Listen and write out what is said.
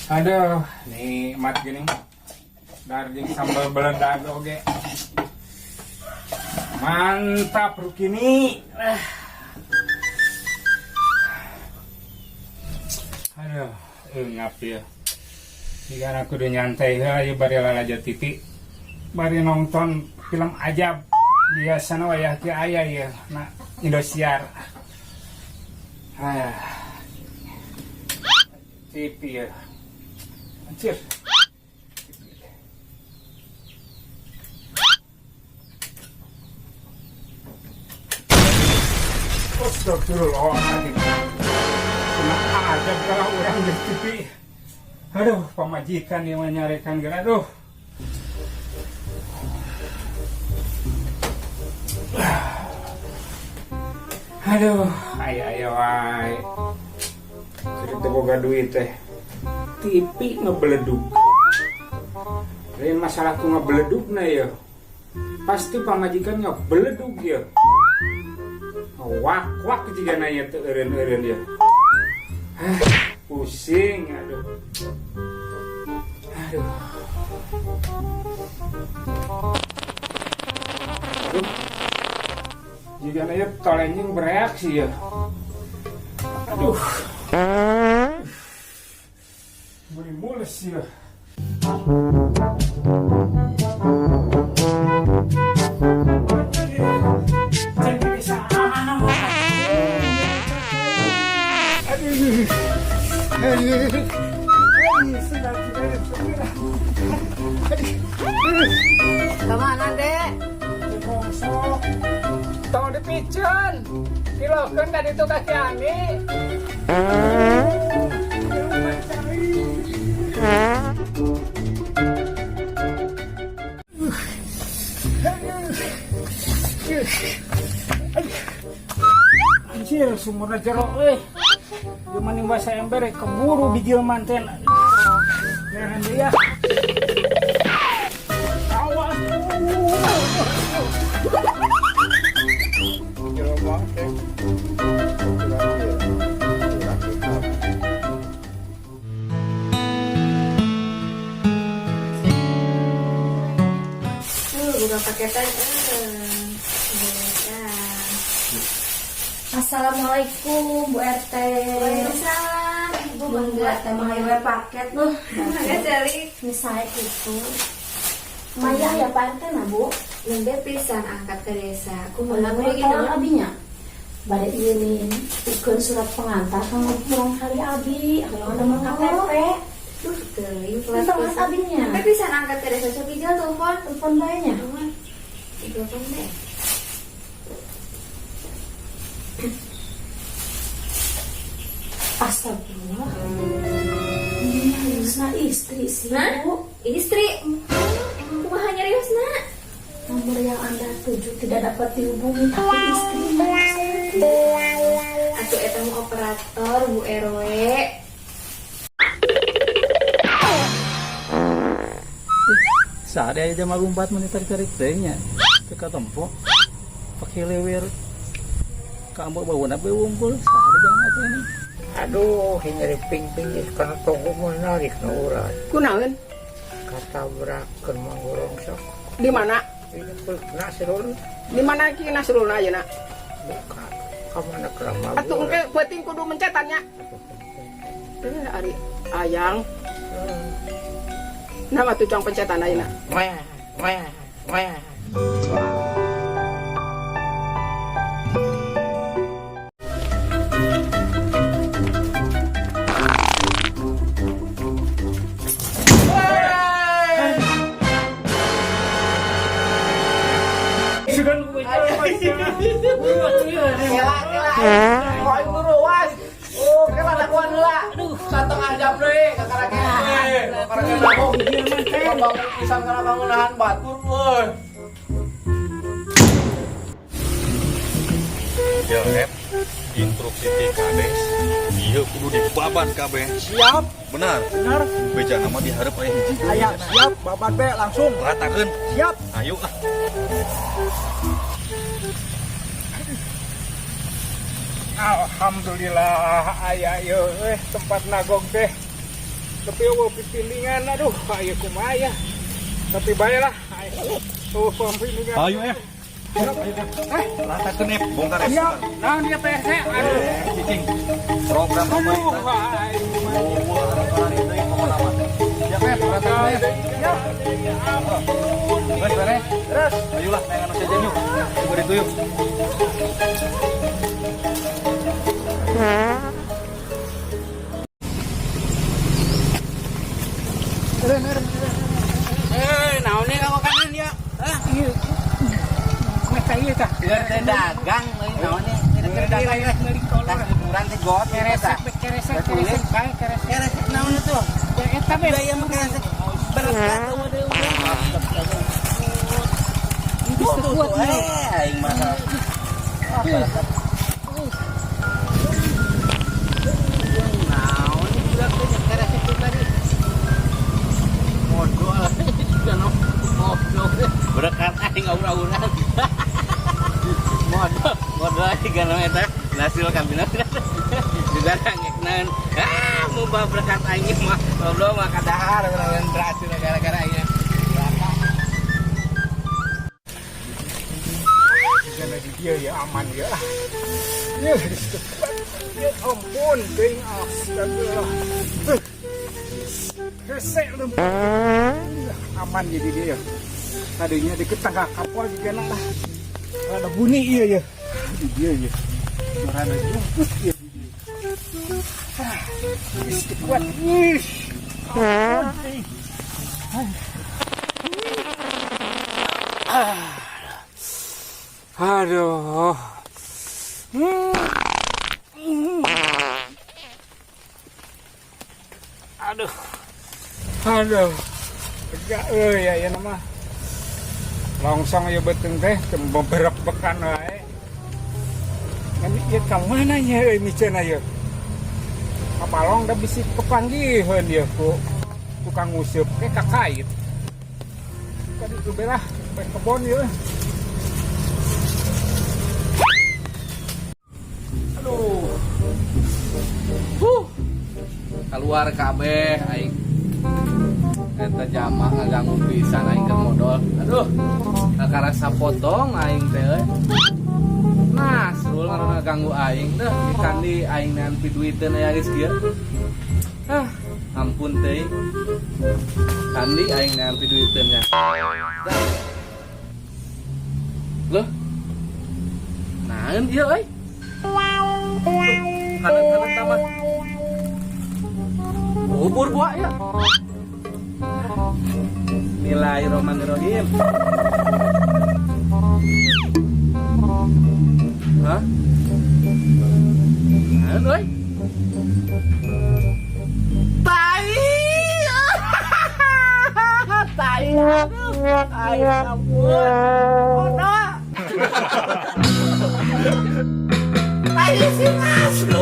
Aduh, nikmat gini. Daging sambal beledag oge. Mantap Rukini. Aduh, ngap ya. Jika aku udah nyantai aja bari lalaja TV. Bari nonton film ajab. Biasana wayah ke ayah ya, na Indosiar. TV ya. Anjir. Astagfirullahaladzim. Cuma ada kalau orang di TV. Aduh, pemajikan yang menyarikan gerak. Aduh, ayo wae. Cerita boga duit teh. TV ngebeleduk. Lain masalahku ngebeleduk na ya. Pasti pamajikan ngebeleduk ya. Wak jika nanya tuh eren ya. Pusing, aduh. Jika nanya tolenying bereaksi ya. Aduh. Mulai mules ya. Kemana dek? Bongso, tolong dipicen. Diloken tadi itu kaki Ani. Anjir, sumurna jerok Gimana bahasa ember keburu bijil manten. Jangan dia. Awas. Buka paketan. Assalamualaikum Bu RT. Waalaikumsalam. Ibu bangga sama hewan paket loh. Bangga jali. Misalnya itu Maya ya Pak RT nah Bu. Lende pisan angkat ke desa. Aku Ulang mulai lagi tahun abinya. Pada ini ikut surat pengantar kamu pulang hari abi. Kalau ada mau KTP. Duh, teuing Itu mas abinya. Sampai pisan angkat ke desa. Coba bijal Telepon bayarnya. Telepon deh. Astagfirullah. Ini harusnya istri sih Bu. Istri. Emang kumaha nyariosna? Nomor yang Anda tuju tidak dapat dihubungi tapi istrinya. Atuh eta mah operator Bu RW. Saat aja jam 4 menit tarik tehnya teka tempo pakai lewer kamu bawa nabe unggul saat jam apa ini. Aduh, hingga ping-ping karena toko menarik nurat. Kunaon? Kata berakan manggurong sok. Di mana? Ini pun Nasrul. Di mana ki Nasrul ayeuna? Bukan. Kamu anak ramah. Atuh engke penting kudu mencetannya. Ari ayang. Nama tuh cang pencetan ayeuna. Wah. Koi guru was. Oh, kela dakuan heula. Aduh, satengah jam deui kakarake. Kakarake nanggung. Bangun pisan kana bangunahan batur euy. Ya, instruksi ti kades. Ieu kudu dibaban kabeh. Siap, Benar. Beja nama diharap aya hiji. ayah siap, babat be langsung. Ratakeun. Siap. Ayo ah. Alhamdulillah aya tempat nagog teh. Tapi eueuh pipilingan aduh aya kumaha ya. Tapi baiklah. Tuh pampilingan. Ayo ratakeun bongkar Iya, naon dia teh? Aduh. cicing program apa Aduh, itu hai. ya Pep ratakeun Ya. Wes beres terus ayolah pengen saja yuk beri tuyuk naon nih kamu kanan ya? Mata ieu tah. Biar teh dagang euy naon nih? Kira-kira dagang ya. Tas liburan teh got Keresek bae keresek. Keresek naon itu? Ya eta be. Gaya mah keresek berat udah. Tuh, aing mah. Naon nih budak teh keresek itu tadi? Modal kan modal. Berkat aing aura-aura. Modal aing kan eta hasil kambina. Juga ngeknan. Mau berkat aing mah goblok mah kadahar orang berhasil gara-gara aing. Jangan di dia ya aman ya. Ya, ya ampun, ding astagfirullah. Resek lu. Aman jadi dia ya. Tadinya di tengah kapal juga lah. Ada bunyi iya ya. Di dia ya. Merana jungkut ya di dia. Kuat. Aduh. Aduh. Aduh. Tegak ya nama. Longsong ya beteng teh beberap bekan wae. Kan ieu ka mana nya euy micena ieu? Kapalong da bisi kepanggiheun ieu ku tukang nguseup ke kakait. Kan itu belah bae kebon ieu. Keluar kabeh aing eta jama ngaganggu pisan aing keur modal. Aduh, karasa potong aing teh. Nah, Srul ngaganggu aing deh kandi aing nepi duiteun aya geus kieu. Ampun teh. Kandi aing nepi duiteun nya. Loh. Naeun ieu euy? Kanan-kanan taman. Bubur buah ya. Bismillahirrahmanirrahim. Hah? Aduh. Tai. Tai. Ayo ampun. Ono. Tai si Mas lu.